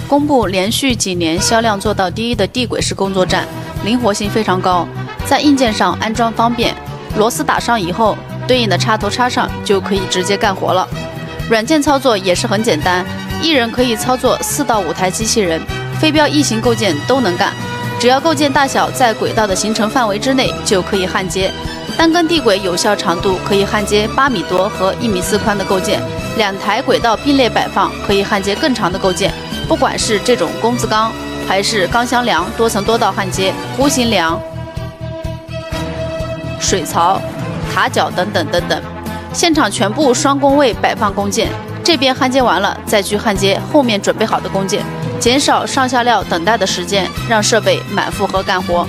公布连续几年销量做到第一的地轨式工作站，灵活性非常高，在硬件上安装方便，螺丝打上以后，对应的插头插上就可以直接干活了。软件操作也是很简单，一人可以操作4到5台机器人，飞镖异形构件都能干，只要构件大小在轨道的行程范围之内就可以焊接。单根地轨有效长度可以焊接8米多和1米4宽的构件，2台轨道并列摆放可以焊接更长的构件。不管是这种工字钢，还是钢箱梁多层多道焊接、弧形梁、水槽、塔脚等等等等，现场全部双工位摆放工件，这边焊接完了再去焊接后面准备好的工件，减少上下料等待的时间，让设备满负荷干活。